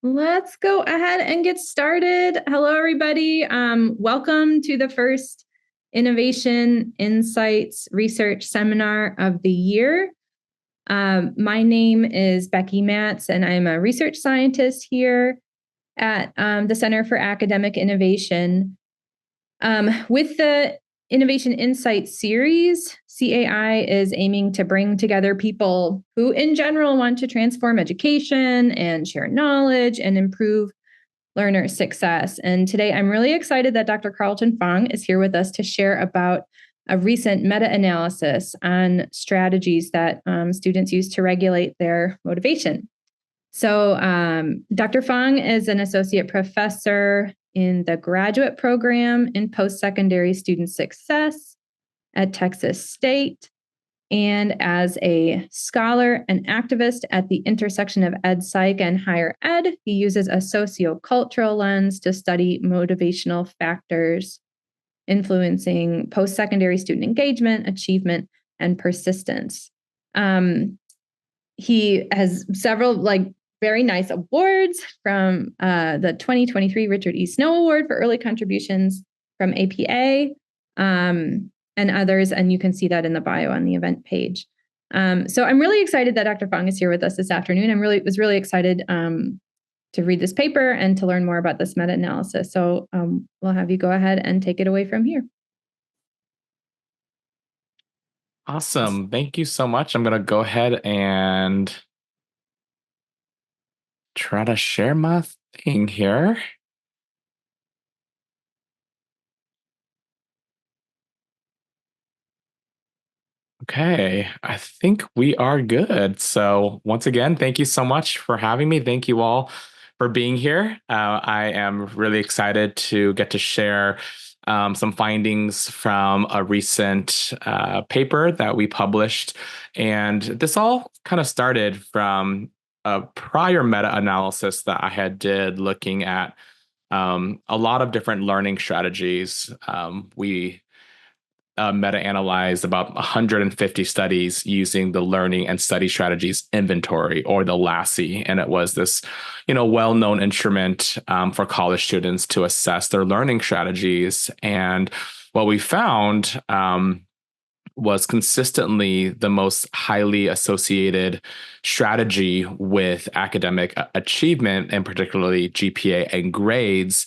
Let's go ahead and get started. Hello, everybody. Welcome to the first Innovation Insights Research Seminar of the year. My name is Becky Matz, and I'm a research scientist here at the Center for Academic Innovation. With the Innovation Insights series, CAI is aiming to bring together people who in general want to transform education and share knowledge and improve learner success. And today I'm really excited that Dr. Carlton Fong is here with us to share about a recent meta-analysis on strategies that students use to regulate their motivation. So Dr. Fong is an associate professor in the graduate program in post-secondary student success at Texas State, and as a scholar and activist at the intersection of ed psych and higher ed. He uses a sociocultural lens to study motivational factors influencing post-secondary student engagement, achievement, and persistence. He has several very nice awards from the 2023 Richard E. Snow Award for early contributions from APA and others, and you can see that in the bio on the event page. So I'm really excited that Dr. Fong is here with us this afternoon. Was really excited to read this paper and to learn more about this meta-analysis. So we'll have you go ahead and take it away from here. Awesome. Thank you so much. I'm going to go ahead and try to share my thing here. Okay, I think we are good. So once again, thank you so much for having me. Thank you all for being here. I am really excited to get to share some findings from a recent paper that we published. And this all kind of started from a prior meta-analysis that I had did looking at a lot of different learning strategies. We meta-analyzed about 150 studies using the Learning and Study Strategies Inventory, or the LASSI. And it was this, well-known instrument for college students to assess their learning strategies. And what we found was consistently the most highly associated strategy with academic achievement, and particularly GPA and grades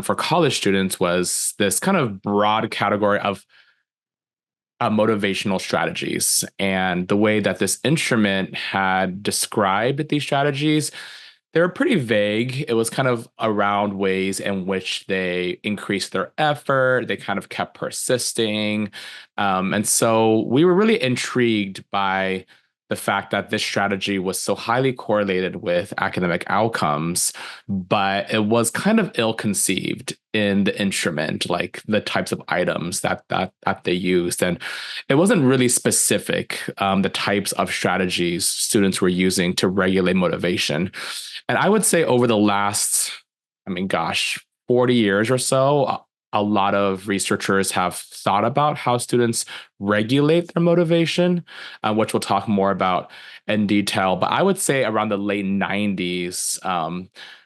for college students, was this kind of broad category of motivational strategies. And the way that this instrument had described these strategies, they were pretty vague. It was kind of around ways in which they increased their effort, they kind of kept persisting. And so we were really intrigued by the fact that this strategy was so highly correlated with academic outcomes, but it was kind of ill-conceived in the instrument, like the types of items that they used. And it wasn't really specific, the types of strategies students were using to regulate motivation. And I would say over the last, 40 years or so, a lot of researchers have thought about how students regulate their motivation, which we'll talk more about in detail. But I would say around the late 90s,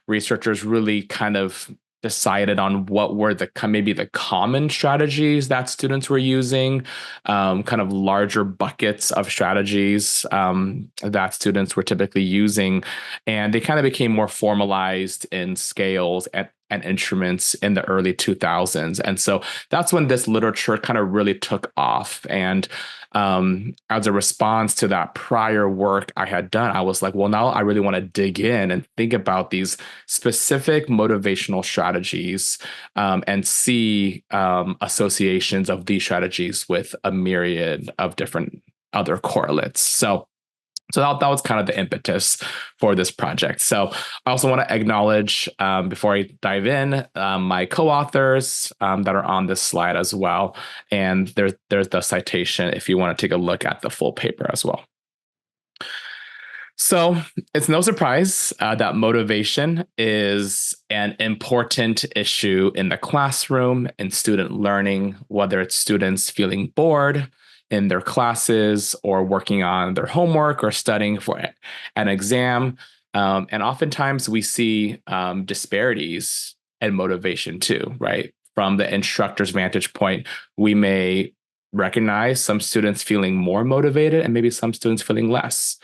researchers really kind of decided on what were maybe the common strategies that students were using, kind of larger buckets of strategies that students were typically using. And they kind of became more formalized in scales and instruments in the early 2000s. And so that's when this literature kind of really took off. And as a response to that prior work I had done, I was like, well, now I really want to dig in and think about these specific motivational strategies and see associations of these strategies with a myriad of different other correlates. So that was kind of the impetus for this project. So I also want to acknowledge, before I dive in, my co-authors that are on this slide as well. And there's the citation if you want to take a look at the full paper as well. So it's no surprise that motivation is an important issue in the classroom, in student learning, whether it's students feeling bored in their classes or working on their homework or studying for an exam. And oftentimes we see disparities in motivation too, right? From the instructor's vantage point, we may recognize some students feeling more motivated and maybe some students feeling less.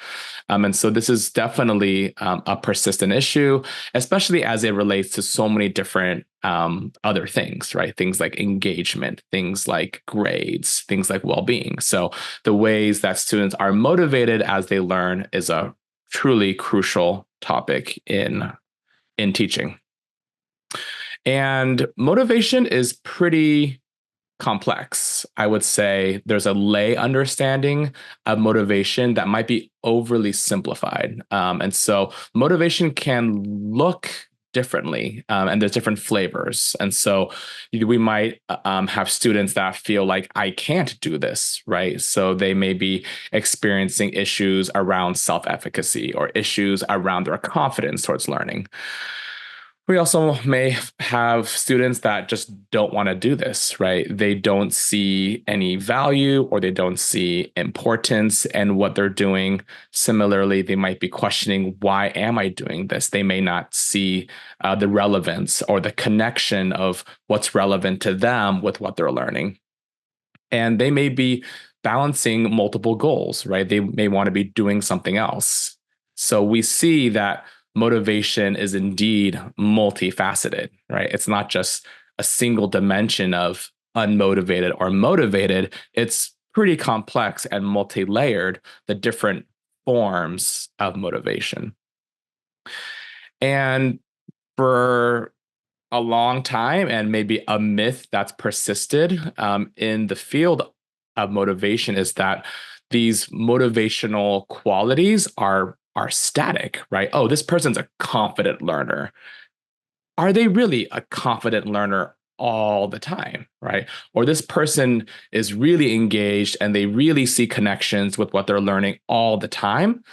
And so this is definitely a persistent issue, especially as it relates to so many different other things, right? Things like engagement, things like grades, things like well-being. So the ways that students are motivated as they learn is a truly crucial topic in teaching. And motivation is pretty complex. I would say there's a lay understanding of motivation that might be overly simplified. And so motivation can look differently, and there's different flavors. And so we might have students that feel like I can't do this, right? So they may be experiencing issues around self-efficacy or issues around their confidence towards learning. We also may have students that just don't want to do this, right? They don't see any value or they don't see importance in what they're doing. Similarly, they might be questioning, why am I doing this? They may not see the relevance or the connection of what's relevant to them with what they're learning. And they may be balancing multiple goals, right? They may want to be doing something else. So we see that motivation is indeed multifaceted, right? It's not just a single dimension of unmotivated or motivated. It's pretty complex and multi-layered, the different forms of motivation. And for a long time, and maybe a myth that's persisted in the field of motivation, is that these motivational qualities are static, right? Oh, this person's a confident learner. Are they really a confident learner all the time, right? Or this person is really engaged and they really see connections with what they're learning all the time.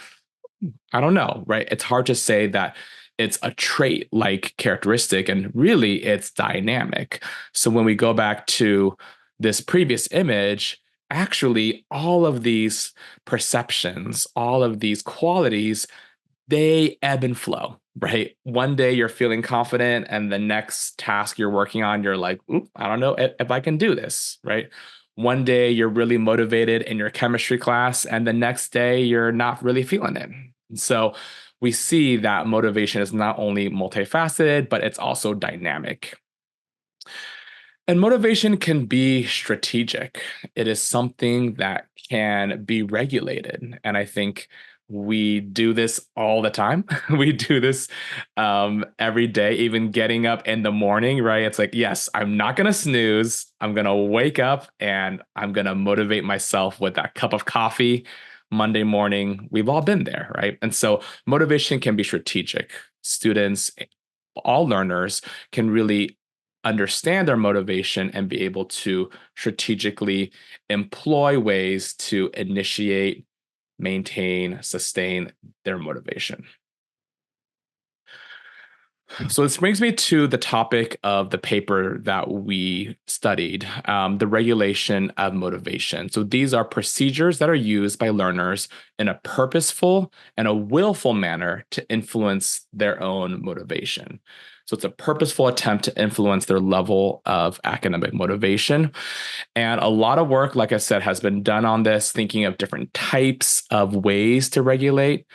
I don't know, right? It's hard to say that it's a trait like characteristic, and really it's dynamic. So when we go back to this previous image, actually all of these perceptions, all of these qualities, they ebb and flow, right? One day you're feeling confident, and the next task you're working on, you're like, I don't know if I can do this, right? One day you're really motivated in your chemistry class, and the next day you're not really feeling it. So we see that motivation is not only multifaceted, but it's also dynamic. And motivation can be strategic. It is something that can be regulated. And I think we do this all the time. We do this every day, even getting up in the morning, right? It's like, yes, I'm not going to snooze. I'm going to wake up and I'm going to motivate myself with that cup of coffee Monday morning. We've all been there, right? And so motivation can be strategic. Students, all learners can really understand their motivation and be able to strategically employ ways to initiate, maintain, sustain their motivation. So this brings me to the topic of the paper that we studied, the regulation of motivation. So these are procedures that are used by learners in a purposeful and a willful manner to influence their own motivation. So it's a purposeful attempt to influence their level of academic motivation. And a lot of work, like I said, has been done on this, thinking of different types of ways to regulate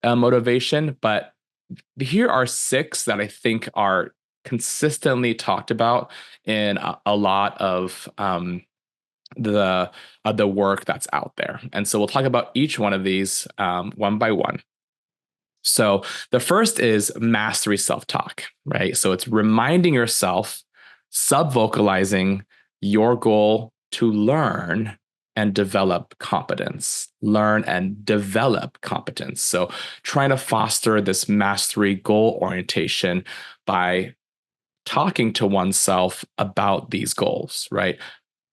motivation. But here are six that I think are consistently talked about in a lot of the work that's out there. And so we'll talk about each one of these one by one. So the first is mastery self-talk, right? So it's reminding yourself, sub-vocalizing your goal to learn and develop competence, learn and develop competence. So trying to foster this mastery goal orientation by talking to oneself about these goals, right?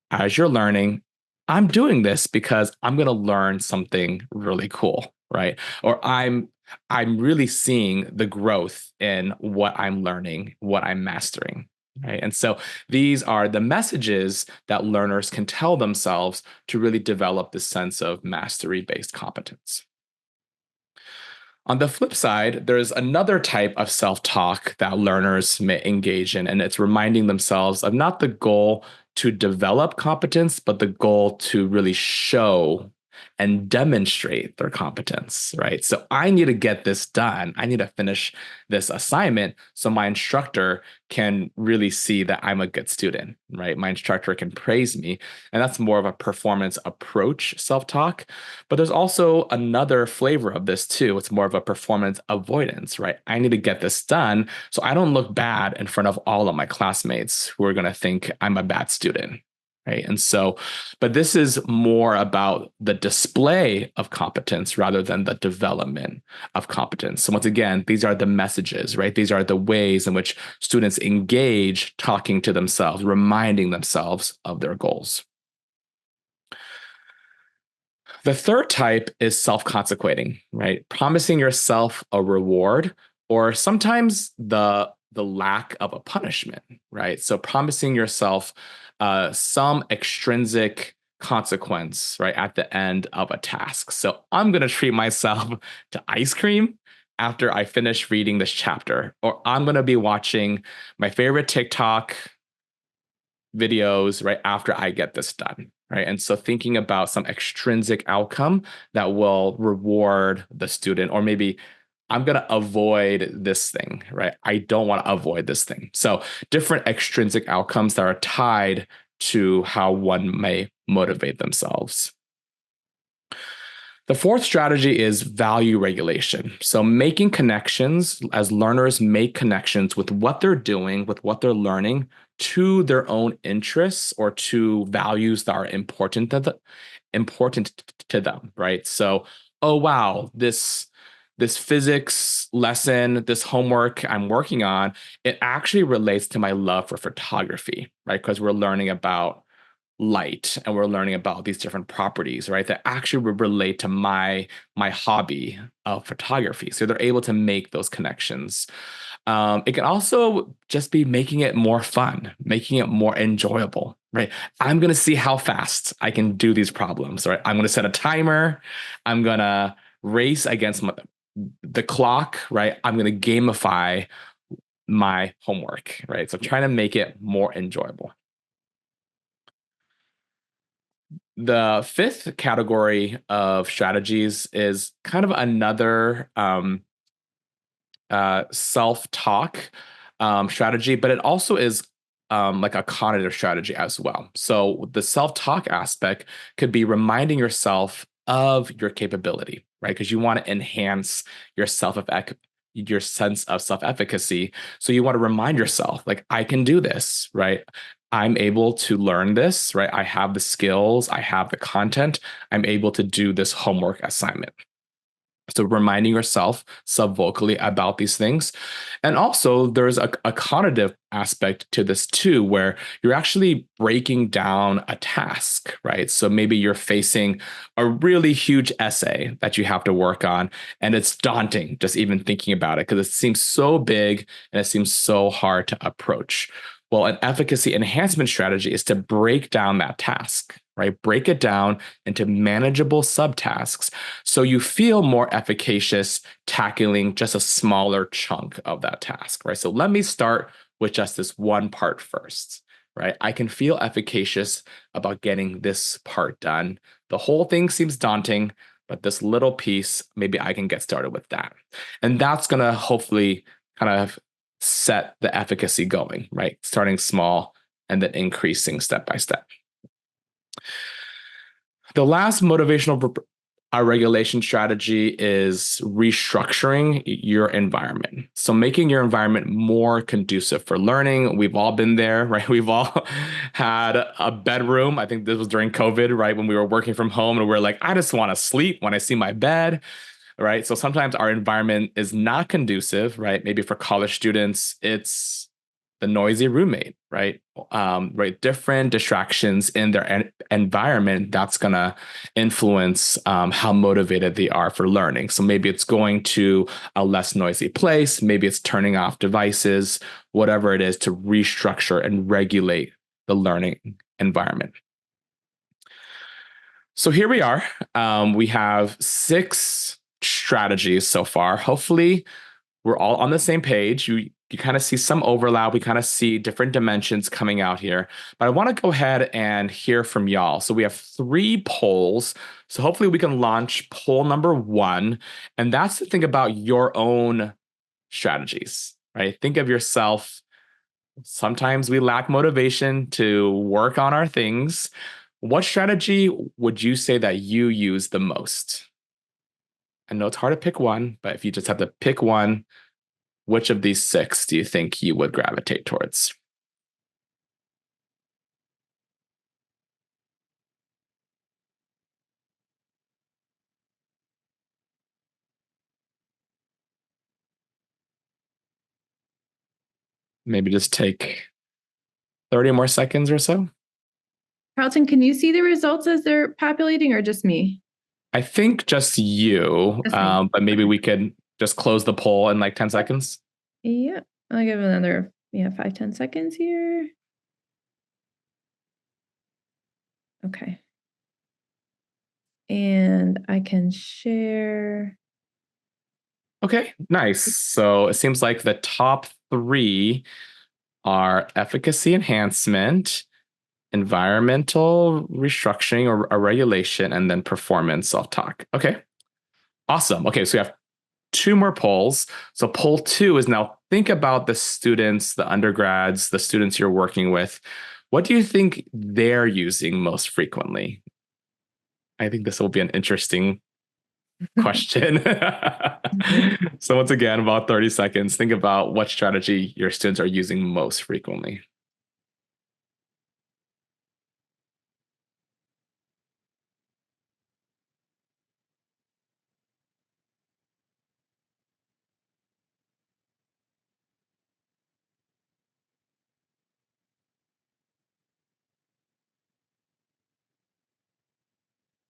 As you're learning, I'm doing this because I'm going to learn something really cool, right? Or I'm really seeing the growth in what I'm learning, what I'm mastering, right? And so these are the messages that learners can tell themselves to really develop this sense of mastery-based competence. On the flip side, there's another type of self-talk that learners may engage in, and it's reminding themselves of not the goal to develop competence, but the goal to really show and demonstrate their competence, right? So I need to get this done. I need to finish this assignment so my instructor can really see that I'm a good student, right? My instructor can praise me. And that's more of a performance approach self-talk. But there's also another flavor of this too. It's more of a performance avoidance, right? I need to get this done so I don't look bad in front of all of my classmates who are going to think I'm a bad student. Right. And so, but this is more about the display of competence rather than the development of competence. So, once again, these are the messages, right? These are the ways in which students engage talking to themselves, reminding themselves of their goals. The third type is self-consequating, right? Promising yourself a reward or sometimes the lack of a punishment, right? So promising yourself some extrinsic consequence, right, at the end of a task. So I'm going to treat myself to ice cream after I finish reading this chapter, or I'm going to be watching my favorite TikTok videos right after I get this done. Right. And so thinking about some extrinsic outcome that will reward the student, or maybe I'm going to avoid this thing, right? I don't want to avoid this thing. So different extrinsic outcomes that are tied to how one may motivate themselves. The fourth strategy is value regulation. So, making connections as learners make connections with what they're doing, with what they're learning to their own interests or to values that are important to them, right? So, oh wow, this physics lesson, this homework I'm working on, it actually relates to my love for photography, right? Because we're learning about light and we're learning about these different properties, right, that actually relate to my hobby of photography. So they're able to make those connections. It can also just be making it more fun, making it more enjoyable, right? I'm going to see how fast I can do these problems, right? I'm going to set a timer. I'm going to race against the clock, right? I'm going to gamify my homework, right? So trying to make it more enjoyable. The fifth category of strategies is kind of another self-talk strategy, but it also is like a cognitive strategy as well. So the self-talk aspect could be reminding yourself of your capability, right? Because you want to enhance your your sense of self-efficacy. So you want to remind yourself, like, I can do this, right? I'm able to learn this, right? I have the skills, I have the content, I'm able to do this homework assignment. So reminding yourself subvocally about these things. And also there's a cognitive aspect to this too, where you're actually breaking down a task, right? So maybe you're facing a really huge essay that you have to work on, and it's daunting just even thinking about it because it seems so big and it seems so hard to approach. Well, an efficacy enhancement strategy is to break down that task, right? Break it down into manageable subtasks so you feel more efficacious tackling just a smaller chunk of that task, right? So let me start with just this one part first, right? I can feel efficacious about getting this part done. The whole thing seems daunting, but this little piece, maybe I can get started with that. And that's going to hopefully kind of set the efficacy going, right? Starting small and then increasing step by step. The last motivational regulation strategy is restructuring your environment. So making your environment more conducive for learning. We've all been there, right? We've all had a bedroom. I think this was during COVID, right? When we were working from home and we're like, I just want to sleep when I see my bed, right? So sometimes our environment is not conducive, right? Maybe for college students, it's the noisy roommate, right? Right, different distractions in their environment that's gonna influence how motivated they are for learning. So maybe it's going to a less noisy place, maybe it's turning off devices, whatever it is to restructure and regulate the learning environment. So here we are. We have six strategies so far. Hopefully, we're all on the same page. You kind of see some overlap. We kind of see different dimensions coming out here. But I want to go ahead and hear from y'all. So we have 3 polls. So hopefully we can launch poll number 1. And that's to think about your own strategies, right? Think of yourself. Sometimes we lack motivation to work on our things. What strategy would you say that you use the most? I know it's hard to pick one, but if you just have to pick one, which of these 6 do you think you would gravitate towards? Maybe just take 30 more seconds or so. Carlton, can you see the results as they're populating or just me? I think just you, but maybe we could just close the poll in like 10 seconds. Yeah, I'll give another 5-10 seconds here. Okay. And I can share. Okay, nice. So it seems like the top 3 are efficacy enhancement, environmental restructuring or regulation, and then performance self-talk. Okay, awesome. Okay, so we have 2 more polls. So poll 2 is now think about the students, the undergrads, the students you're working with. What do you think they're using most frequently? I think this will be an interesting question. So once again, about 30 seconds, think about what strategy your students are using most frequently.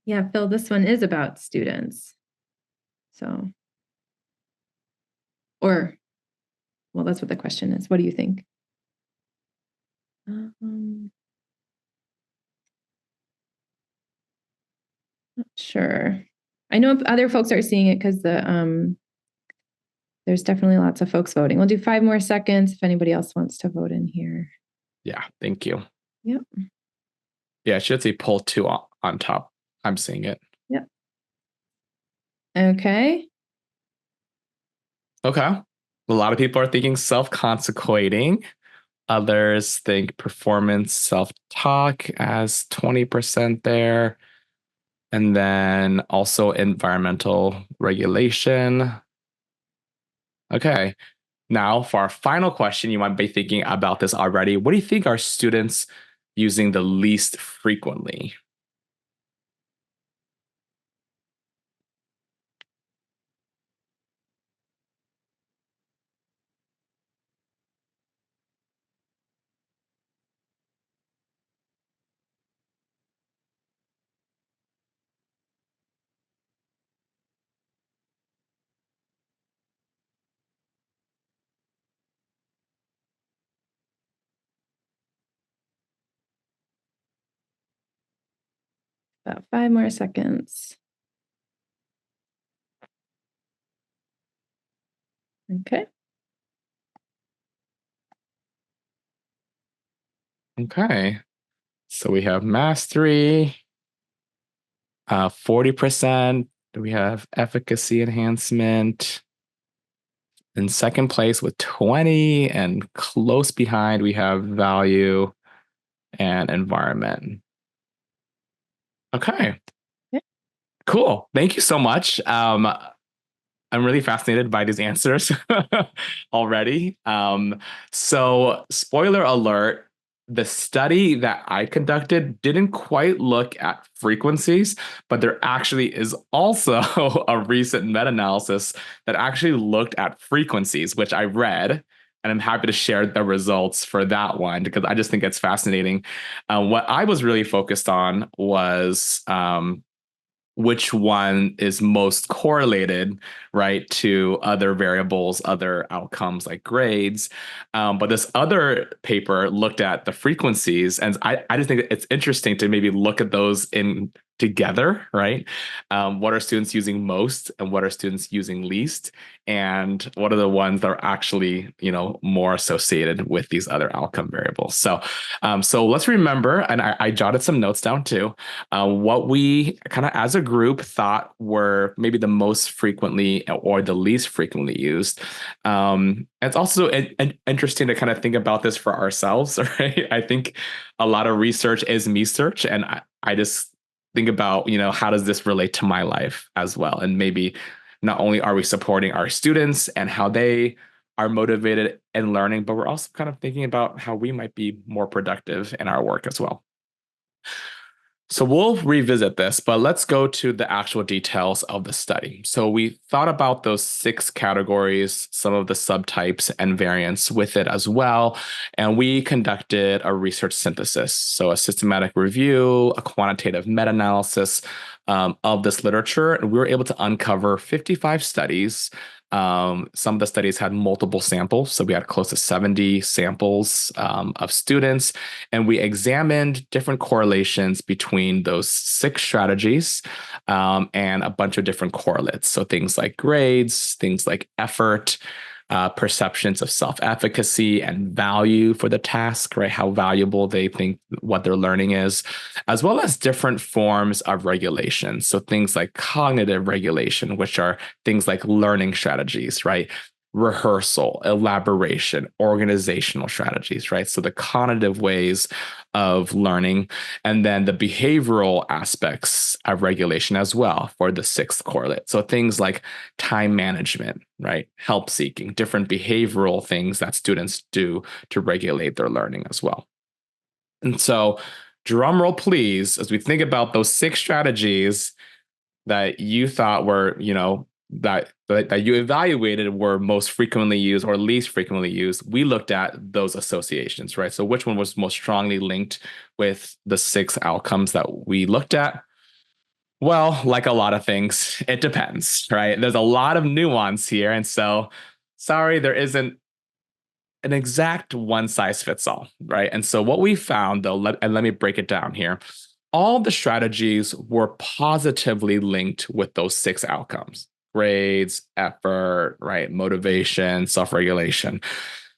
Yeah, Phil, this one is about students. So, well, that's what the question is. What do you think? Not sure. I know other folks are seeing it because there's definitely lots of folks voting. We'll do 5 more seconds if anybody else wants to vote in here. Yeah, thank you. Yep. Yeah, I should say poll 2 on top. I'm seeing it. Yep. Okay. Okay. A lot of people are thinking self-consequating. Others think performance self-talk as 20% there. And then also environmental regulation. Okay. Now, for our final question, you might be thinking about this already. What do you think are students using the least frequently? About 5 more seconds. Okay. Okay. So we have mastery, 40%. We have efficacy enhancement. In second place with 20, and close behind, we have value and environment. Okay. Yeah. Cool. Thank you so much. I'm really fascinated by these answers already. So, spoiler alert, the study that I conducted didn't quite look at frequencies, but there actually is also a recent meta analysis that actually looked at frequencies, which I read. And I'm happy to share the results for that one because I just think it's fascinating. What I was really focused on was which one is most correlated, right, to other variables, other outcomes like grades. But this other paper looked at the frequencies, and I just think it's interesting to maybe look at those in together, right? What are students using most and what are students using least? And what are the ones that are actually, more associated with these other outcome variables? So let's remember, and I jotted some notes down too, what we kind of as a group thought were maybe the most frequently or the least frequently used. It's also interesting to kind of think about this for ourselves, right? I think a lot of research is me search, and I just think about, how does this relate to my life as well? And maybe not only are we supporting our students and how they are motivated and learning, but we're also kind of thinking about how we might be more productive in our work as well. So we'll revisit this, but let's go to the actual details of the study. So we thought about those 6 categories, some of the subtypes and variants with it as well. And we conducted a research synthesis. So a systematic review, a quantitative meta-analysis of this literature. And we were able to uncover 55 studies. Some of the studies had multiple samples. So we had close to 70 samples of students, and we examined different correlations between those 6 strategies and a bunch of different correlates. So things like grades, things like effort, perceptions of self-efficacy and value for the task, right? How valuable they think what they're learning is, as well as different forms of regulation. So things like cognitive regulation, which are things like learning strategies, right? Rehearsal, elaboration, organizational strategies, right? So the cognitive ways of learning, and then the behavioral aspects of regulation as well for the 6th correlate. So things like time management, right? Help seeking, different behavioral things that students do to regulate their learning as well. And so, drum roll, please, as we think about those 6 strategies that you thought were, that you evaluated were most frequently used or least frequently used, we looked at those associations, right? So which one was most strongly linked with the 6 outcomes that we looked at? Well, like a lot of things, it depends, right? There's a lot of nuance here. And so, sorry, there isn't an exact one size fits all, right? And so, what we found, though, and let me break it down here, all the strategies were positively linked with those 6 outcomes: grades, effort, right? Motivation, self regulation.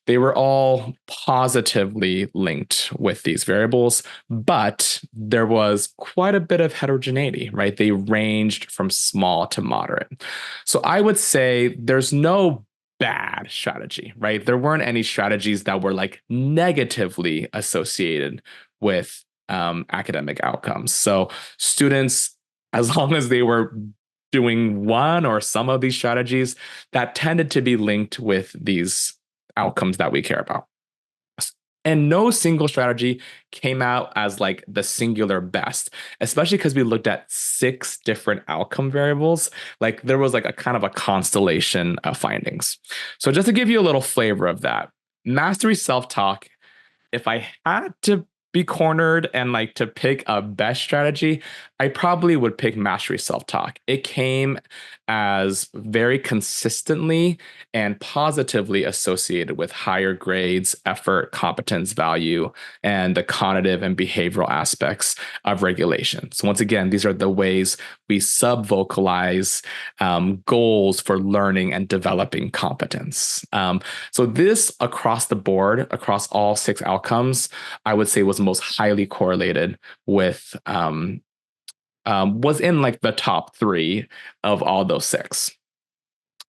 They were all positively linked with these variables, but there was quite a bit of heterogeneity, right? They ranged from small to moderate. So I would say there's no bad strategy, right? There weren't any strategies that were like negatively associated with academic outcomes. So students, as long as they were doing one or some of these strategies, that tended to be linked with these outcomes that we care about. And no single strategy came out as like the singular best, especially because we looked at 6 different outcome variables. Like there was like a kind of a constellation of findings. So just to give you a little flavor of that, mastery self-talk, if I had to be cornered and like to pick a best strategy, I probably would pick mastery self-talk. It came as very consistently and positively associated with higher grades, effort, competence, value, and the cognitive and behavioral aspects of regulation. So once again, these are the ways we sub-vocalize goals for learning and developing competence. So this across the board, across all 6 outcomes, I would say was most highly correlated with was in like the top 3 of all those 6.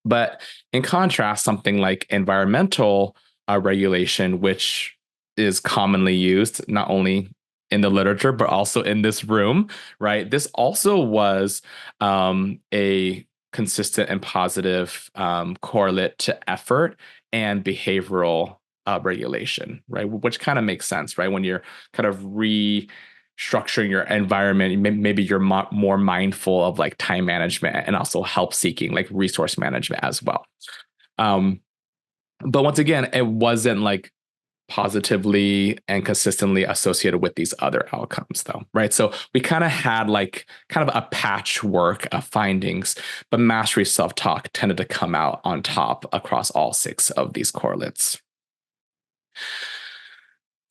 But in contrast, something like environmental regulation, which is commonly used not only in the literature but also in this room, right? This also was a consistent and positive correlate to effort and behavioral regulation, right? Which kind of makes sense, right? When you're kind of restructuring your environment, maybe you're more mindful of like time management and also help seeking, like resource management as well. Um, but once again, it wasn't like positively and consistently associated with these other outcomes though, right? So we kind of had like kind of a patchwork of findings, but mastery self-talk tended to come out on top across all 6 of these correlates.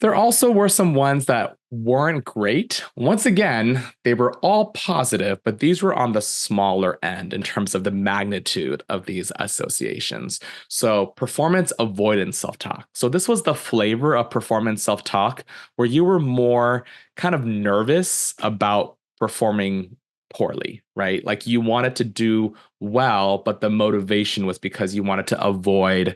There also were some ones that weren't great. Once again, they were all positive, but these were on the smaller end in terms of the magnitude of these associations. So, performance avoidance self talk. So, this was the flavor of performance self talk where you were more kind of nervous about performing poorly, right? Like you wanted to do well, but the motivation was because you wanted to avoid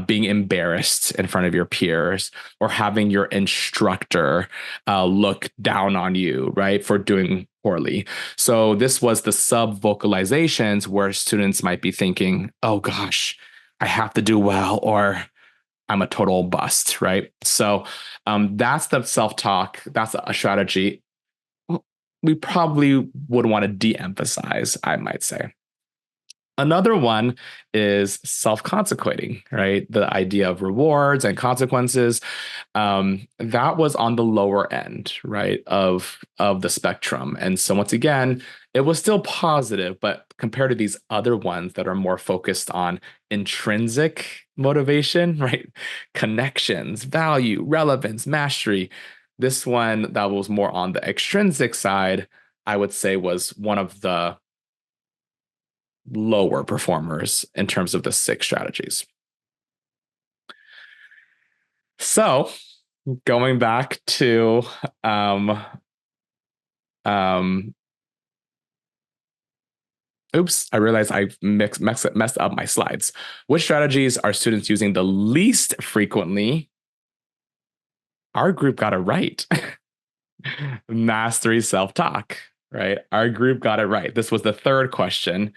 being embarrassed in front of your peers or having your instructor look down on you, right, for doing poorly. So this was the sub vocalizations where students might be thinking, oh gosh, I have to do well or I'm a total bust, right? So that's the self talk. That's a strategy we probably would want to de emphasize, I might say. Another one is self-consequating, right? The idea of rewards and consequences. That was on the lower end, right, of the spectrum. And so once again, it was still positive, but compared to these other ones that are more focused on intrinsic motivation, right? Connections, value, relevance, mastery. This one that was more on the extrinsic side, I would say was one of the lower performers in terms of the 6 strategies. So going back to um, oops, I realized I messed up my slides. Which strategies are students using the least frequently? Our group got it right. Mastery self-talk, right? Our group got it right. This was the third question,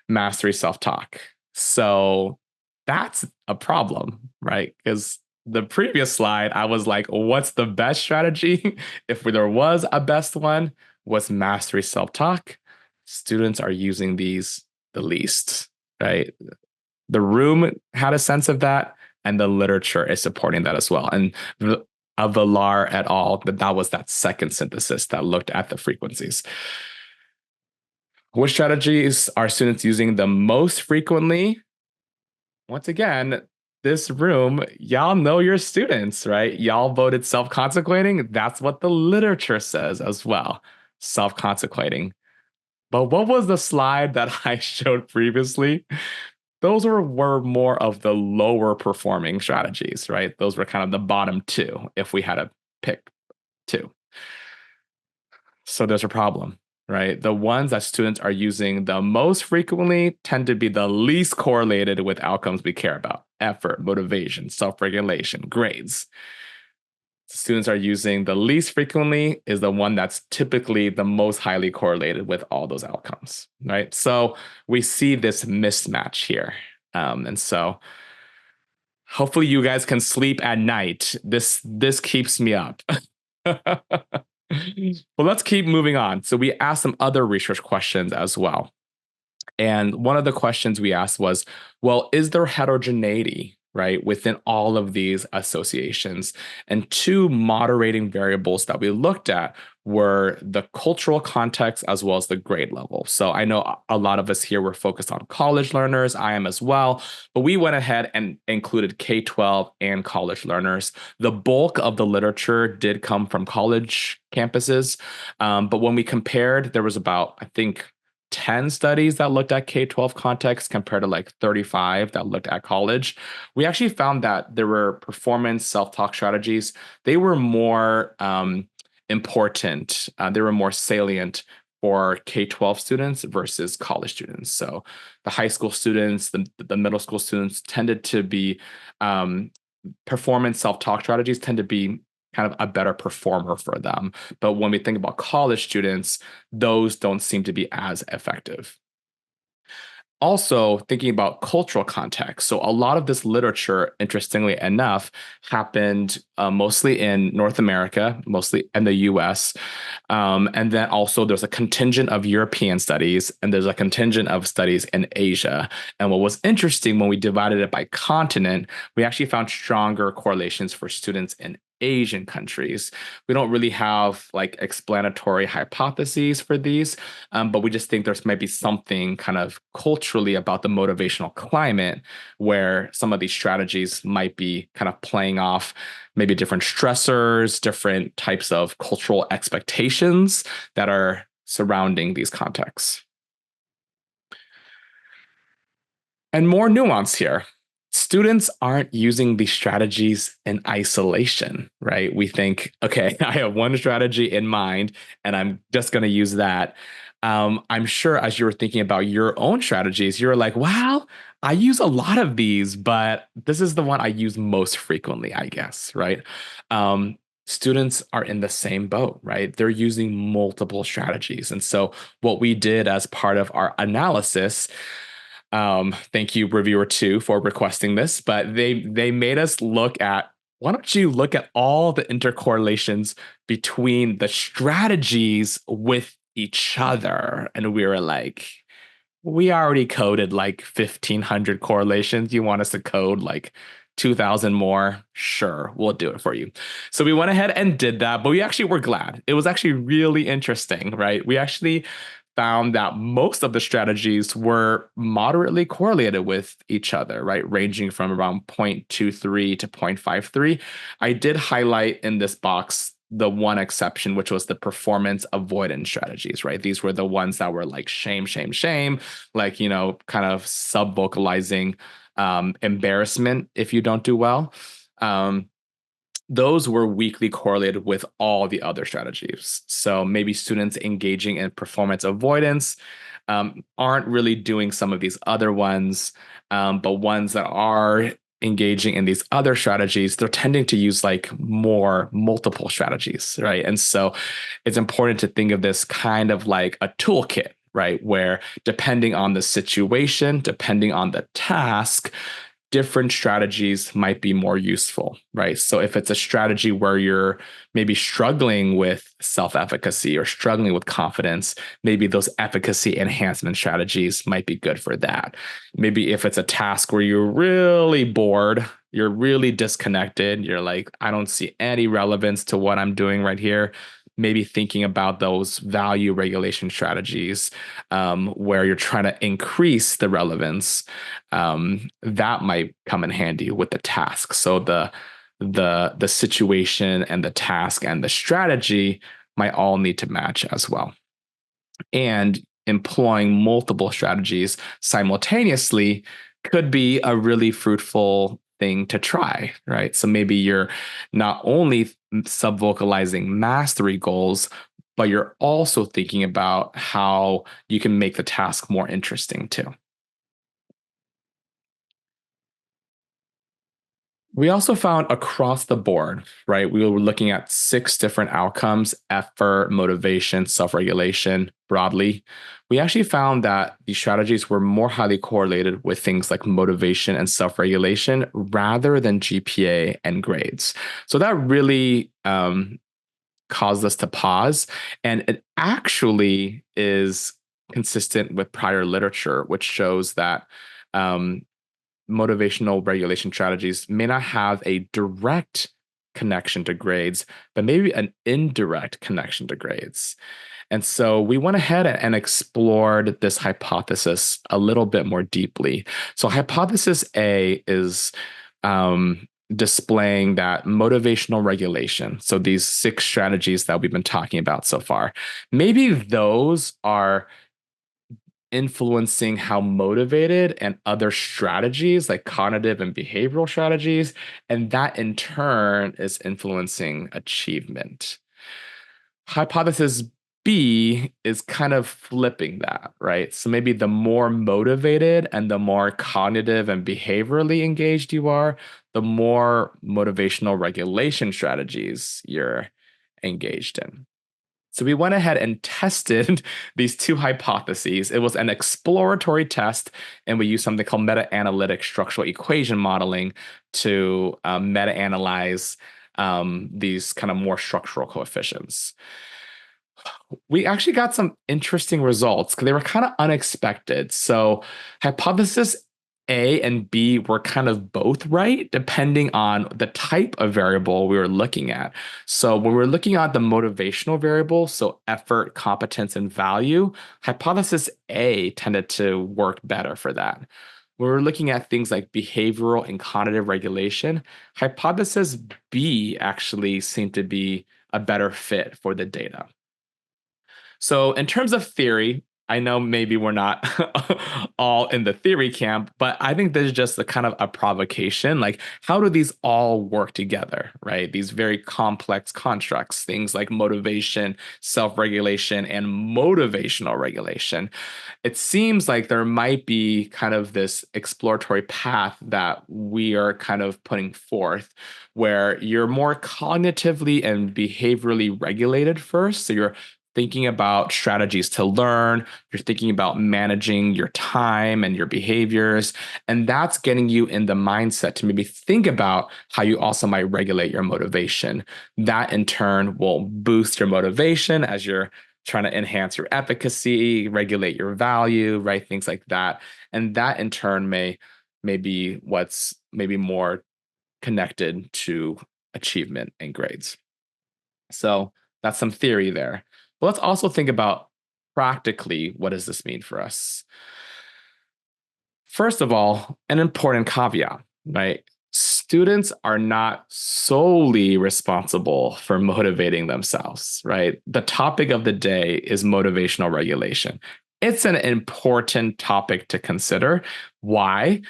mastery self-talk. So that's a problem, right? Because the previous slide, I was like, what's the best strategy? If there was a best one, was mastery self-talk. Students are using these the least, right? The room had a sense of that, and the literature is supporting that as well. And Villar et al., that was that second synthesis that looked at the frequencies. Which strategies are students using the most frequently? Once again, this room, y'all know your students, right? Y'all voted self-consequating. That's what the literature says as well. Self-consequating. But what was the slide that I showed previously? Those were more of the lower performing strategies, right? Those were kind of the bottom 2 if we had to pick 2. So there's a problem, right? The ones that students are using the most frequently tend to be the least correlated with outcomes we care about: effort, motivation, self-regulation, grades. Students are using the least frequently is the one that's typically the most highly correlated with all those outcomes, right? So we see this mismatch here. And so hopefully you guys can sleep at night. This keeps me up. Well, let's keep moving on. So we asked some other research questions as well. And one of the questions we asked was, well, is there heterogeneity, right, within all of these associations? And 2 moderating variables that we looked at were the cultural context as well as the grade level. So I know a lot of us here were focused on college learners. I am as well. But we went ahead and included K-12 and college learners. The bulk of the literature did come from college campuses. But when we compared, there was about, I think, 10 studies that looked at K-12 context compared to like 35 that looked at college. We actually found that there were performance self-talk strategies. They were more important. They were more salient for K-12 students versus college students. So the high school students, the middle school students tended to be performance self-talk strategies tend to be kind of a better performer for them. But when we think about college students, those don't seem to be as effective. Also, thinking about cultural context. So, a lot of this literature, interestingly enough, happened mostly in North America, mostly in the US. And then also, there's a contingent of European studies, and there's a contingent of studies in Asia. And what was interesting when we divided it by continent, we actually found stronger correlations for students in Asian countries. We don't really have like explanatory hypotheses for these, but we just think there's maybe something kind of culturally about the motivational climate where some of these strategies might be kind of playing off maybe different stressors, different types of cultural expectations that are surrounding these contexts. And more nuance here. Students aren't using these strategies in isolation, right? We think, okay, I have one strategy in mind and I'm just going to use that. I'm sure as you were thinking about your own strategies, you're like, wow, I use a lot of these, but this is the one I use most frequently, I guess, right? Um, Students are in the same boat, right? They're using multiple strategies. And so, what we did as part of our analysis, thank you, reviewer two, for requesting this. But they made us look at, why don't you look at all the intercorrelations between the strategies with each other? And we were like, we already coded like 1,500 correlations. You want us to code like 2,000 more? Sure, we'll do it for you. So we went ahead and did that, but we actually were glad. It was actually really interesting, right? We actually found that most of the strategies were moderately correlated with each other, right? Ranging from around 0.23 to 0.53. I did highlight in this box the one exception, which was the performance avoidance strategies, right? These were the ones that were like shame, shame, shame, like, kind of sub vocalizing embarrassment if you don't do well. Um, those were weakly correlated with all the other strategies. So maybe students engaging in performance avoidance aren't really doing some of these other ones, but ones that are engaging in these other strategies, they're tending to use like more multiple strategies, right? And so it's important to think of this kind of like a toolkit, right? Where depending on the situation, depending on the task, different strategies might be more useful, right? So if it's a strategy where you're maybe struggling with self-efficacy or struggling with confidence, maybe those efficacy enhancement strategies might be good for that. Maybe if it's a task where you're really bored, you're really disconnected, you're like, I don't see any relevance to what I'm doing right here. Maybe thinking about those value regulation strategies where you're trying to increase the relevance, that might come in handy with the task. So the situation and the task and the strategy might all need to match as well. And employing multiple strategies simultaneously could be a really fruitful thing to try, right? So maybe you're not only sub-vocalizing mastery goals, but you're also thinking about how you can make the task more interesting too. We also found across the board, right? We were looking at 6 different outcomes: effort, motivation, self regulation broadly. We actually found that these strategies were more highly correlated with things like motivation and self regulation rather than GPA and grades. So that really caused us to pause. And it actually is consistent with prior literature, which shows that. Motivational regulation strategies may not have a direct connection to grades, but maybe an indirect connection to grades. And so we went ahead and explored this hypothesis a little bit more deeply. So, hypothesis A is displaying that motivational regulation, so these 6 strategies that we've been talking about so far, maybe those are influencing how motivated and other strategies like cognitive and behavioral strategies, and that in turn is influencing achievement. Hypothesis B is kind of flipping that, right? So maybe the more motivated and the more cognitive and behaviorally engaged you are, the more motivational regulation strategies you're engaged in. So we went ahead and tested these 2 hypotheses. It was an exploratory test, and we used something called meta-analytic structural equation modeling to meta-analyze these kind of more structural coefficients. We actually got some interesting results because they were kind of unexpected. So hypothesis A and B were kind of both right, depending on the type of variable we were looking at. So when we're looking at the motivational variable, so effort, competence, and value, hypothesis A tended to work better for that. When we're looking at things like behavioral and cognitive regulation, hypothesis B actually seemed to be a better fit for the data. So, in terms of theory, I know maybe we're not all in the theory camp, but I think this is just a kind of a provocation. Like, how do these all work together, right? These very complex constructs, things like motivation, self regulation, and motivational regulation. It seems like there might be kind of this exploratory path that we are kind of putting forth where you're more cognitively and behaviorally regulated first. So, you're thinking about strategies to learn, you're thinking about managing your time and your behaviors. And that's getting you in the mindset to maybe think about how you also might regulate your motivation. That in turn will boost your motivation as you're trying to enhance your efficacy, regulate your value, right? Things like that. And that in turn may be what's maybe more connected to achievement and grades. So that's some theory there. But let's also think about practically what does this mean for us? First of all, an important caveat, right? Students are not solely responsible for motivating themselves, right? The topic of the day is motivational regulation. It's an important topic to consider. Why?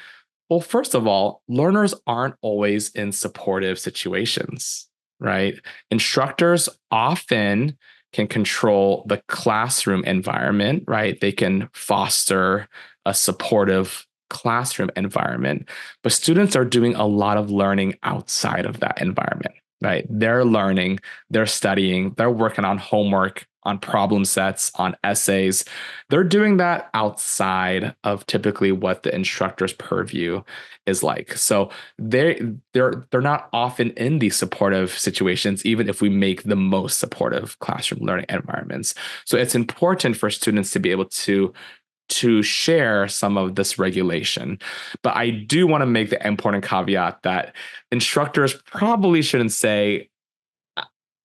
Well, first of all, learners aren't always in supportive situations, right? Instructors often can control the classroom environment, right? They can foster a supportive classroom environment, but students are doing a lot of learning outside of that environment, right? They're learning, they're studying, they're working on homework, on problem sets, on essays. They're doing that outside of typically what the instructor's purview is like. So they're not often in these supportive situations, even if we make the most supportive classroom learning environments. So it's important for students to be able to share some of this regulation. But I do want to make the important caveat that instructors probably shouldn't say,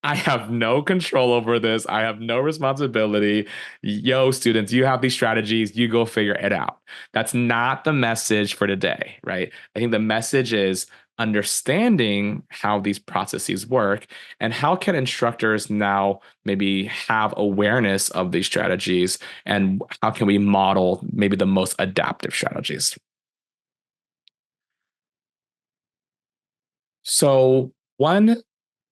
I have no control over this. I have no responsibility. Yo, students, you have these strategies. You go figure it out. That's not the message for today, right? I think the message is understanding how these processes work and how can instructors now maybe have awareness of these strategies and how can we model maybe the most adaptive strategies. So, one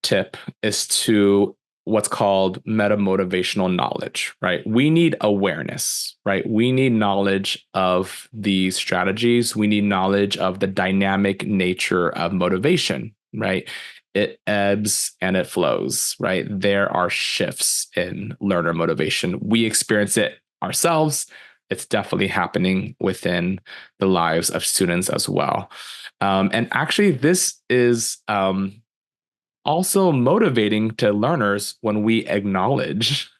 tip is to what's called meta motivational knowledge, right? We need awareness, right? We need knowledge of these strategies. We need knowledge of the dynamic nature of motivation, right? It ebbs and it flows, right? There are shifts in learner motivation. We experience it ourselves. It's definitely happening within the lives of students as well. And actually, this is also motivating to learners when we acknowledge,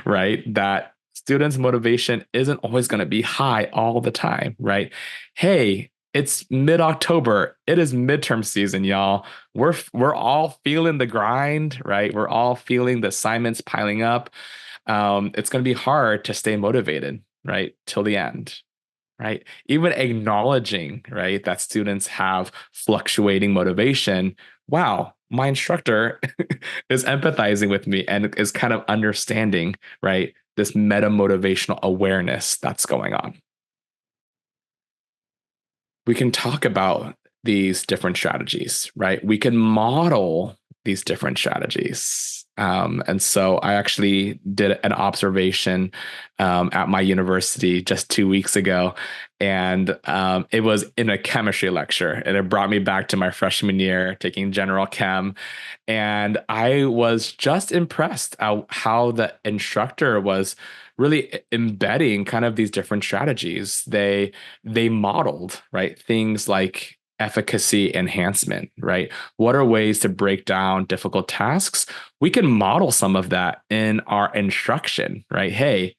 right, that students' motivation isn't always going to be high all the time, right? Hey, it's mid-October. It is midterm season, y'all. We're all feeling the grind, right? We're all feeling the assignments piling up. It's going to be hard to stay motivated, right, till the end, right? Even acknowledging, right, that students have fluctuating motivation. Wow, my instructor is empathizing with me and is kind of understanding, right, this meta motivational awareness that's going on. We can talk about these different strategies, right? We can model these different strategies. And so I actually did an observation at my university just 2 weeks ago. And it was in a chemistry lecture. And it brought me back to my freshman year taking general chem. And I was just impressed at how the instructor was really embedding kind of these different strategies. They modeled, right, things like efficacy enhancement, right? What are ways to break down difficult tasks? We can model some of that in our instruction, right? Hey,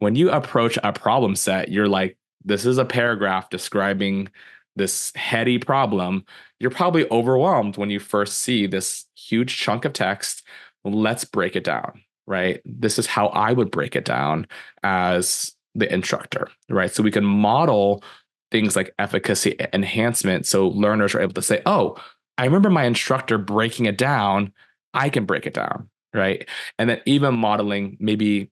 when you approach a problem set, you're like this is a paragraph describing this heady problem. You're probably overwhelmed when you first see this huge chunk of text. Let's break it down, right? This is how I would break it down as the instructor, right? So we can model things like efficacy enhancement. So learners are able to say, oh, I remember my instructor breaking it down. I can break it down, right? And then even modeling maybe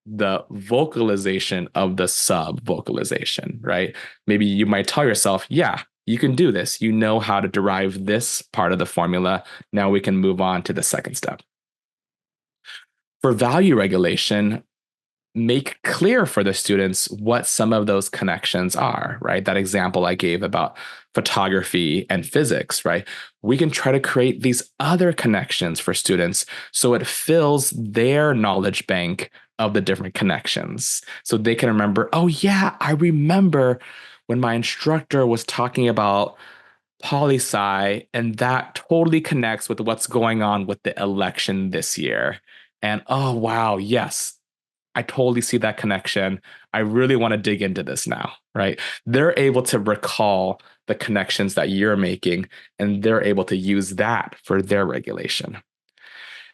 the vocalization of the sub vocalization, right? Maybe you might tell yourself, yeah, you can do this. You know how to derive this part of the formula. Now we can move on to the second step. For value regulation, make clear for the students what some of those connections are, right? That example I gave about photography and physics, right? We can try to create these other connections for students so it fills their knowledge bank of the different connections. So they can remember, oh, yeah, I remember when my instructor was talking about poli sci, and that totally connects with what's going on with the election this year. And oh, wow, yes, I totally see that connection. I really want to dig into this now, right? They're able to recall the connections that you're making, and they're able to use that for their regulation.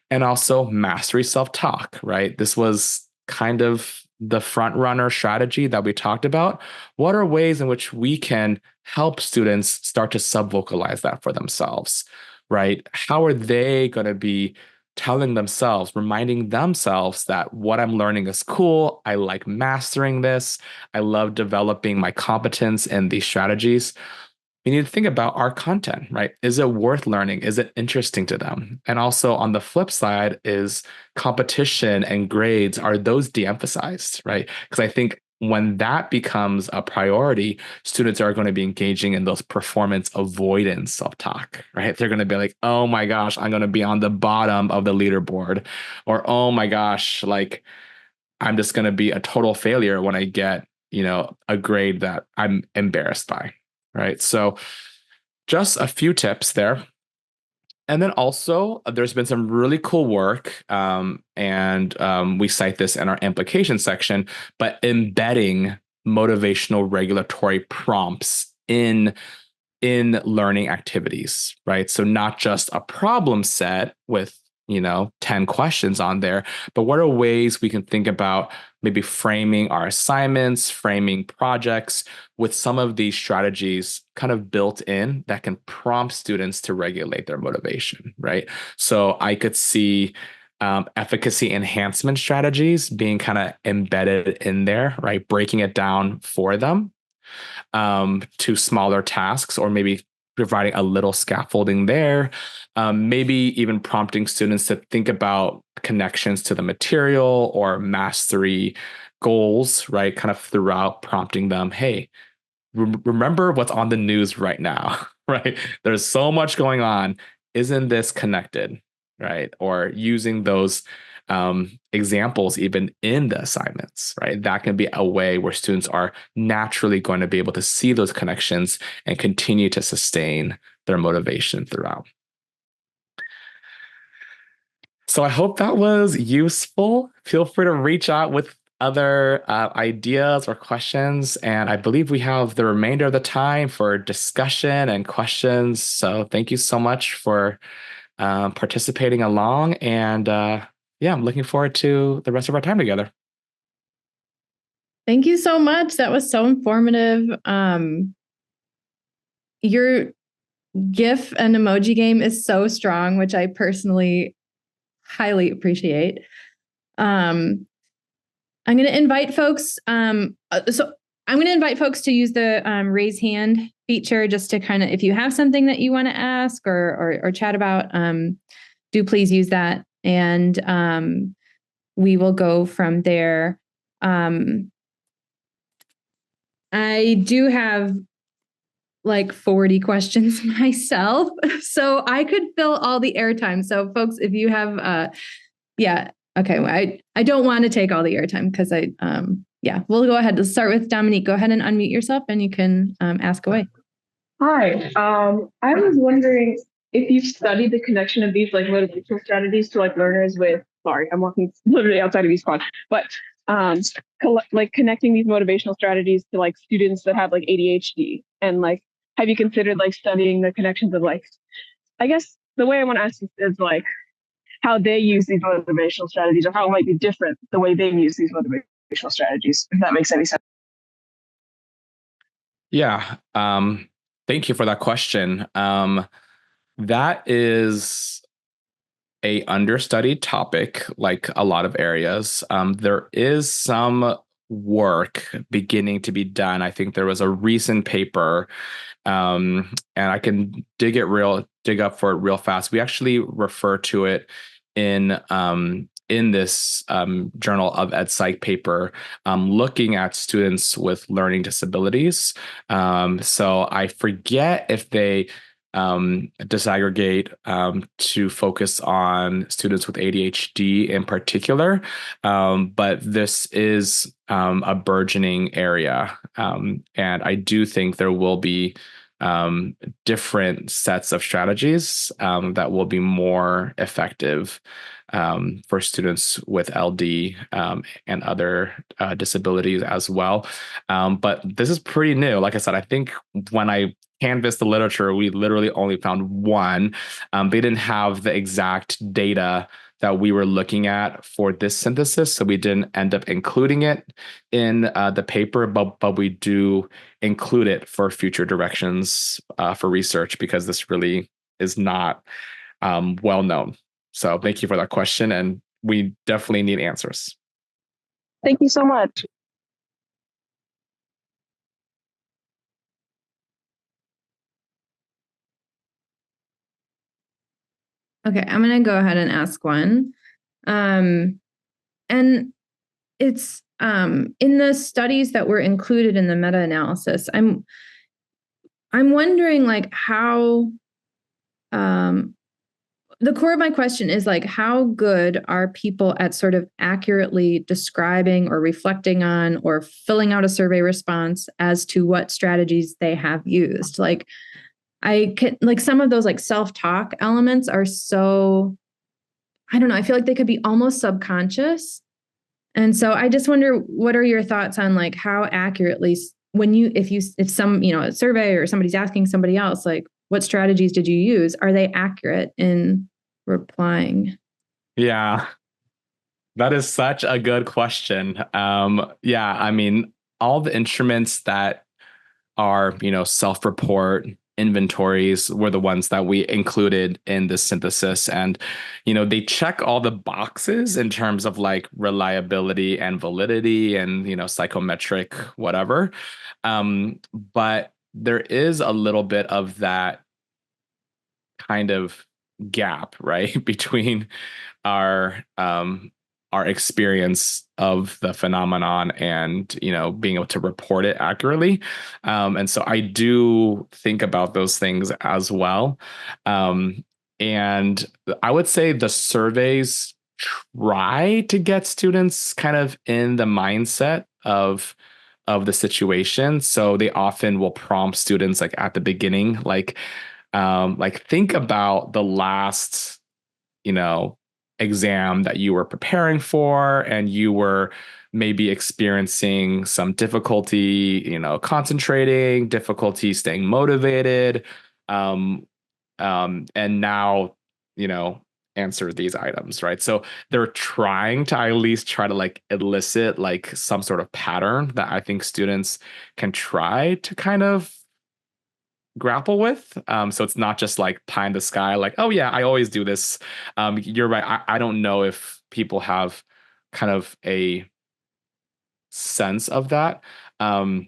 And also mastery self-talk, right? This was kind of the front runner strategy that we talked about. What are ways in which we can help students start to sub-vocalize that for themselves, right? How are they going to be telling themselves, reminding themselves that what I'm learning is cool. I like mastering this. I love developing my competence in these strategies. We need to think about our content, right? Is it worth learning? Is it interesting to them? And also on the flip side is competition and grades, are those de-emphasized, right? Because I think when that becomes a priority, students are going to be engaging in those performance avoidance self-talk, right? They're going to be like, oh my gosh, I'm going to be on the bottom of the leaderboard. Or, oh my gosh, like I'm just going to be a total failure when I get, a grade that I'm embarrassed by, right? So just a few tips there. And then also, there's been some really cool work, and we cite this in our implication section, but embedding motivational regulatory prompts in learning activities, right? So not just a problem set with 10 questions on there, but what are ways we can think about maybe framing our assignments, framing projects with some of these strategies kind of built in that can prompt students to regulate their motivation, right? So I could see efficacy enhancement strategies being kind of embedded in there, right? Breaking it down for them to smaller tasks, or maybe providing a little scaffolding there. Maybe even prompting students to think about connections to the material or mastery goals, right? Kind of throughout, prompting them, hey, remember what's on the news right now, right? There's so much going on. Isn't this connected, right? Or using those examples even in the assignments, right? That can be a way where students are naturally going to be able to see those connections and continue to sustain their motivation throughout. So I hope that was useful. Feel free to reach out with other ideas or questions. And I believe we have the remainder of the time for discussion and questions. So thank you so much for participating along. And yeah, I'm looking forward to the rest of our time together. Thank you so much. That was so informative. Your GIF and emoji game is so strong, which I personally highly appreciate. I'm going to invite folks. I'm going to invite folks to use the raise hand feature just to kind of, if you have something that you want to ask or chat about, do please use that. And we will go from there. I do have like 40 questions myself, so I could fill all the airtime. So folks, if you have, yeah, okay. Well, I don't want to take all the airtime because yeah, we'll go ahead. Let's start with Dominique. Go ahead and unmute yourself and you can ask away. Hi. I was wondering if you've studied the connection of these like motivational strategies to like learners with, sorry, I'm walking literally outside of each spot, but like connecting these motivational strategies to like students that have like ADHD, and like have you considered like studying the connections of like, I guess the way I want to ask this is like how they use these motivational strategies, or how it might be different the way they use these motivational strategies, if that makes any sense. Yeah. Thank you for that question. That is a understudied topic, like a lot of areas. There is some work beginning to be done. I think there was a recent paper, and I can dig up for it real fast. We actually refer to it in this Journal of Ed Psych paper, looking at students with learning disabilities. So I forget if they disaggregate to focus on students with ADHD in particular. But this is a burgeoning area. And I do think there will be different sets of strategies that will be more effective for students with LD and other disabilities as well. But this is pretty new. Like I said, I think when I canvassed the literature, we literally only found one. They didn't have the exact data that we were looking at for this synthesis, so we didn't end up including it in the paper, but we do include it for future directions for research, because this really is not well known. So thank you for that question, and we definitely need answers. Thank you so much. Okay, I'm going to go ahead and ask one. And it's in the studies that were included in the meta-analysis, I'm wondering like how the core of my question is like, how good are people at sort of accurately describing or reflecting on or filling out a survey response as to what strategies they have used? Like, I can, like, some of those like self-talk elements are so, I don't know, I feel like they could be almost subconscious. And so I just wonder, what are your thoughts on like how accurately, when you, if some, a survey or somebody's asking somebody else, like, what strategies did you use? Are they accurate in replying? Yeah, that is such a good question. Yeah, I mean, all the instruments that are, self-report inventories were the ones that we included in the synthesis. And, they check all the boxes in terms of like reliability and validity and, psychometric, whatever. But there is a little bit of that kind of gap, right, between our our experience of the phenomenon and being able to report it accurately. And so I do think about those things as well. And I would say the surveys try to get students kind of in the mindset of the situation. So they often will prompt students like at the beginning, like think about the last, exam that you were preparing for, and you were maybe experiencing some difficulty, concentrating, difficulty staying motivated. Um, and now, you know, answer these items, right? So they're trying to at least try to like elicit like some sort of pattern that I think students can try to kind of grapple with. So it's not just like pie in the sky, like, oh yeah, I always do this. You're right. I don't know if people have kind of a sense of that. Um,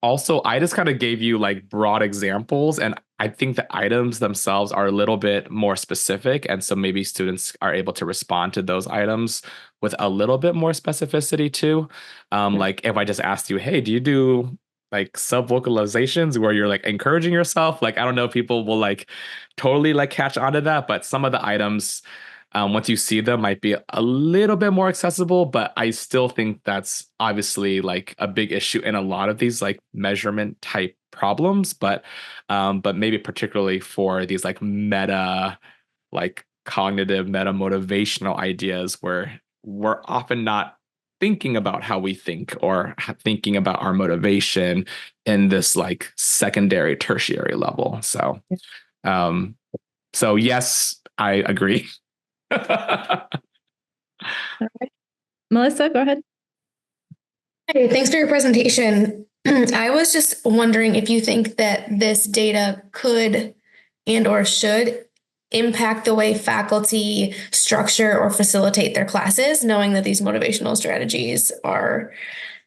Also, I just kind of gave you like broad examples, and I think the items themselves are a little bit more specific. And so maybe students are able to respond to those items with a little bit more specificity too. Like if I just asked you, hey, do you do like sub vocalizations where you're like encouraging yourself? Like, I don't know if people will like totally like catch on to that, but some of the items, once you see them, might be a little bit more accessible. But I still think that's obviously like a big issue in a lot of these like measurement type problems. But maybe particularly for these like meta, like cognitive meta motivational ideas, where we're often not thinking about how we think or thinking about our motivation in this like secondary, tertiary level. Um, so yes, I agree. Melissa, go ahead. Hey, thanks for your presentation. I was just wondering if you think that this data could and or should impact the way faculty structure or facilitate their classes, knowing that these motivational strategies are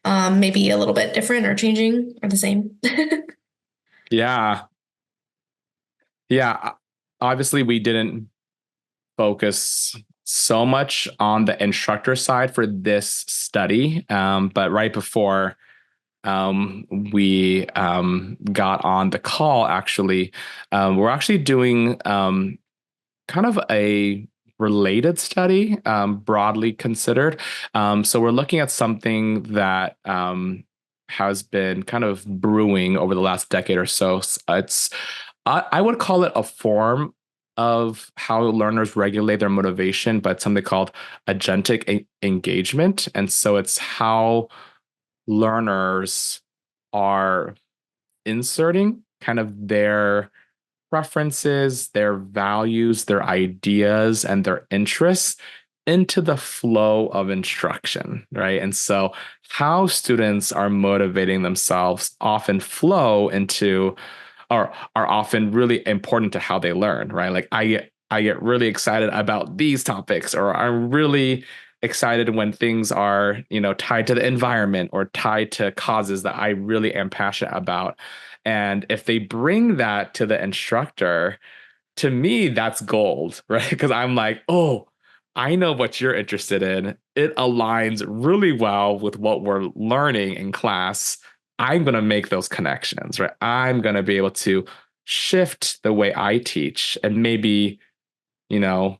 maybe a little bit different or changing or the same. Yeah. Yeah. Obviously, we didn't focus so much on the instructor side for this study. But right before we got on the call, actually, we're actually doing kind of a related study, broadly considered. So we're looking at something that has been kind of brewing over the last decade or so. I would call it a form of how learners regulate their motivation, but something called agentic engagement. And so it's how learners are inserting kind of their preferences, their values, their ideas, and their interests into the flow of instruction, right? And so how students are motivating themselves often flow into or are often really important to how they learn, right? Like I get really excited about these topics, or I'm really excited when things are, tied to the environment or tied to causes that I really am passionate about. And if they bring that to the instructor, to me, that's gold, right? Because I'm like, oh, I know what you're interested in. It aligns really well with what we're learning in class. I'm going to make those connections, right? I'm going to be able to shift the way I teach and maybe, you know,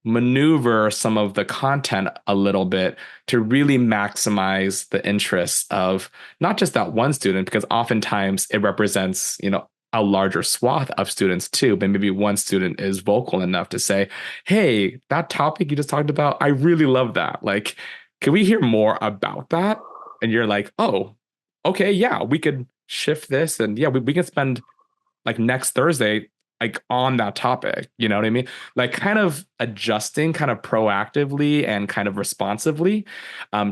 maneuver some of the content a little bit to really maximize the interests of not just that one student, because oftentimes it represents, a larger swath of students too, but maybe one student is vocal enough to say, hey, that topic you just talked about, I really love that. Like, can we hear more about that? And you're like, oh, okay, yeah, we could shift this. And yeah, we can spend like next Thursday, like on that topic. You know what I mean? Like kind of adjusting kind of proactively and kind of responsively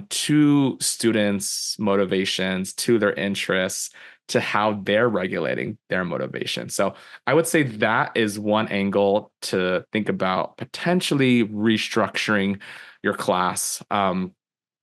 to students' motivations, to their interests, to how they're regulating their motivation. So I would say that is one angle to think about potentially restructuring your class.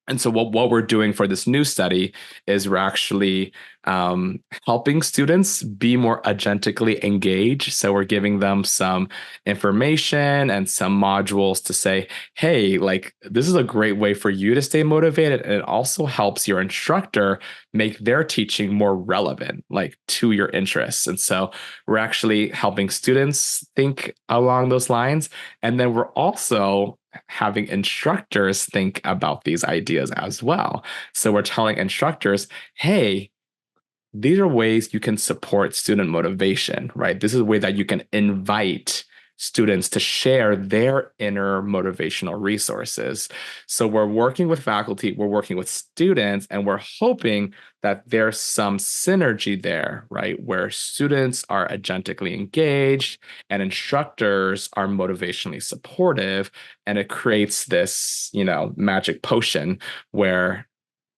And so what we're doing for this new study is we're actually helping students be more agentically engaged. So we're giving them some information and some modules to say, hey, like this is a great way for you to stay motivated. And it also helps your instructor make their teaching more relevant, like to your interests. And so we're actually helping students think along those lines. And then we're also having instructors think about these ideas as well. So we're telling instructors, hey, these are ways you can support student motivation, right? This is a way that you can invite students to share their inner motivational resources. So we're working with faculty, we're working with students, and we're hoping that there's some synergy there, right? Where students are agentically engaged and instructors are motivationally supportive. And it creates this, magic potion where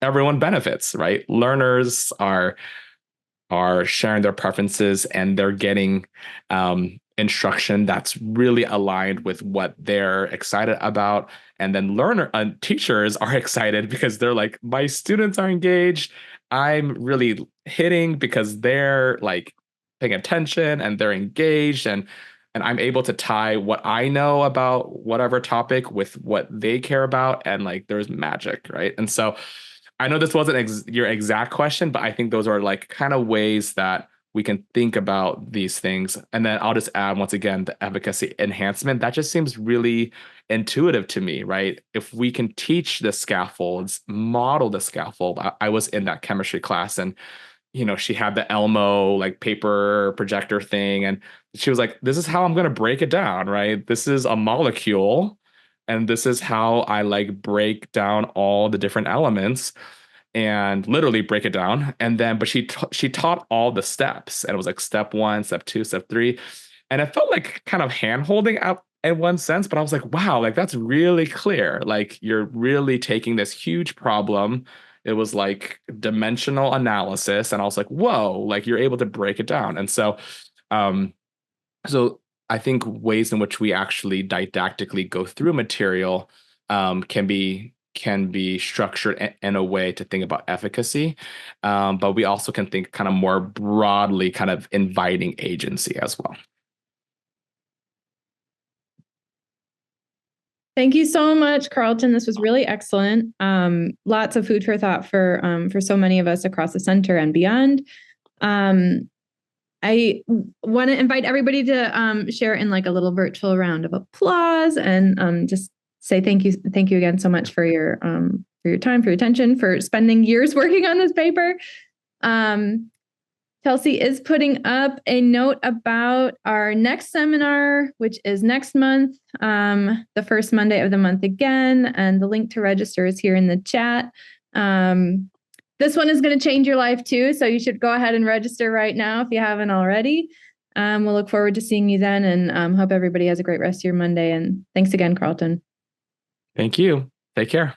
everyone benefits, right? Learners are sharing their preferences and they're getting instruction that's really aligned with what they're excited about. And then teachers are excited because they're like, my students are engaged. I'm really hitting because they're like paying attention and they're engaged, and I'm able to tie what I know about whatever topic with what they care about, and like there's magic, right? And so I know this wasn't your exact question, but I think those are like kind of ways that we can think about these things. And then I'll just add once again the efficacy enhancement. That just seems really intuitive to me, right? If we can teach the scaffolds, model the scaffold. I was in that chemistry class, and she had the Elmo like paper projector thing, and she was like, "This is how I'm going to break it down, right? This is a molecule." And this is how I like break down all the different elements and literally break it down. And then, but she taught all the steps, and it was like step 1, step 2, step 3. And it felt like kind of hand holding up in one sense, but I was like, wow, like that's really clear. Like you're really taking this huge problem. It was like dimensional analysis. And I was like, whoa, like you're able to break it down. And um, so I think ways in which we actually didactically go through material can be structured in a way to think about efficacy, but we also can think kind of more broadly, kind of inviting agency as well. Thank you so much, Carlton. This was really excellent. Lots of food for thought for so many of us across the center and beyond. I want to invite everybody to share in like a little virtual round of applause and just say thank you again so much for your time, for your attention, for spending years working on this paper. Chelsea is putting up a note about our next seminar, which is next month, the first Monday of the month again, and the link to register is here in the chat. This one is going to change your life too, so you should go ahead and register right now if you haven't already. We'll look forward to seeing you then, and hope everybody has a great rest of your Monday. And thanks again, Carlton. Thank you. Take care.